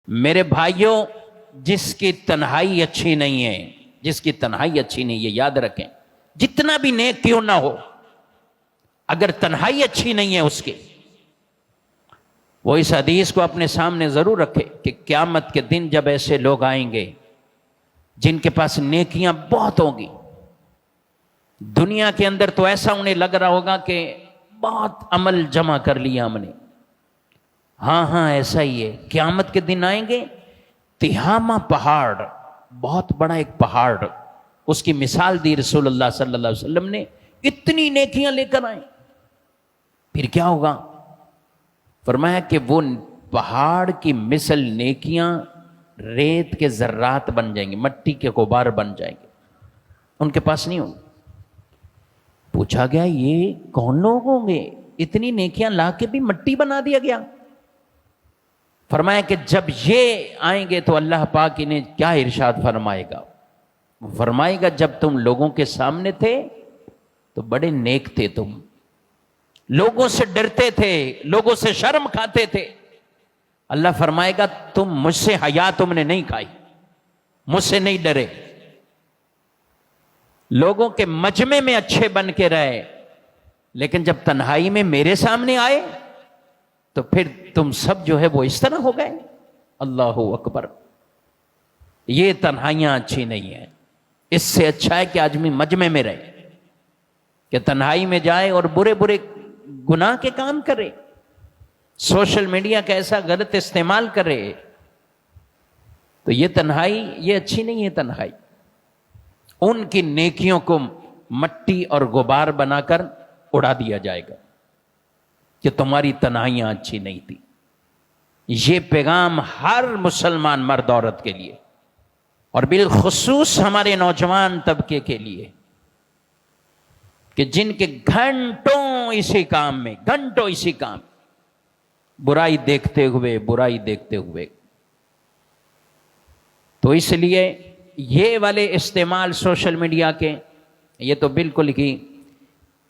میرے بھائیوں، جس کی تنہائی اچھی نہیں ہے، جس کی تنہائی اچھی نہیں، یہ یاد رکھیں، جتنا بھی نیک کیوں نہ ہو، اگر تنہائی اچھی نہیں ہے اس کی، وہ اس حدیث کو اپنے سامنے ضرور رکھے کہ قیامت کے دن جب ایسے لوگ آئیں گے جن کے پاس نیکیاں بہت ہوں گی، دنیا کے اندر تو ایسا انہیں لگ رہا ہوگا کہ بہت عمل جمع کر لیا ہم نے، ہاں ایسا ہی ہے، قیامت کے دن آئیں گے، تہامہ پہاڑ، بہت بڑا ایک پہاڑ، اس کی مثال دی رسول اللہ صلی اللہ علیہ وسلم نے، اتنی نیکیاں لے کر آئیں، پھر کیا ہوگا؟ فرمایا کہ وہ پہاڑ کی مثل نیکیاں ریت کے ذرات بن جائیں گے، مٹی کے غبار بن جائیں گے، ان کے پاس نہیں ہوں گے۔ پوچھا گیا یہ کون لوگ ہوں گے، اتنی نیکیاں لا کے بھی مٹی بنا دیا گیا؟ فرمایا کہ جب یہ آئیں گے تو اللہ پاک انہیں کیا ارشاد فرمائے گا؟ فرمائے گا جب تم لوگوں کے سامنے تھے تو بڑے نیک تھے، تم لوگوں سے ڈرتے تھے، لوگوں سے شرم کھاتے تھے، اللہ فرمائے گا تم مجھ سے حیا تم نے نہیں کھائی، مجھ سے نہیں ڈرے، لوگوں کے مجمع میں اچھے بن کے رہے، لیکن جب تنہائی میں میرے سامنے آئے تو پھر تم سب جو ہے وہ اس طرح ہو گئے۔ اللہ اکبر۔ یہ تنہائیاں اچھی نہیں ہیں، اس سے اچھا ہے کہ آدمی مجمع میں رہے، کہ تنہائی میں جائے اور برے برے گناہ کے کام کرے، سوشل میڈیا کا ایسا غلط استعمال کرے، تو یہ تنہائی یہ اچھی نہیں ہے۔ تنہائی ان کی نیکیوں کو مٹی اور غبار بنا کر اڑا دیا جائے گا کہ تمہاری تنہائیاں اچھی نہیں تھی۔ یہ پیغام ہر مسلمان مرد عورت کے لیے، اور بالخصوص ہمارے نوجوان طبقے کے لیے، کہ جن کے گھنٹوں اسی کام میں، گھنٹوں اسی کام، برائی دیکھتے ہوئے، تو اس لیے یہ والے استعمال سوشل میڈیا کے، یہ تو بالکل ہی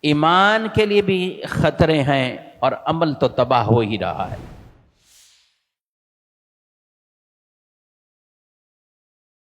ایمان کے لیے بھی خطرے ہیں، اور عمل تو تباہ ہو ہی رہا ہے۔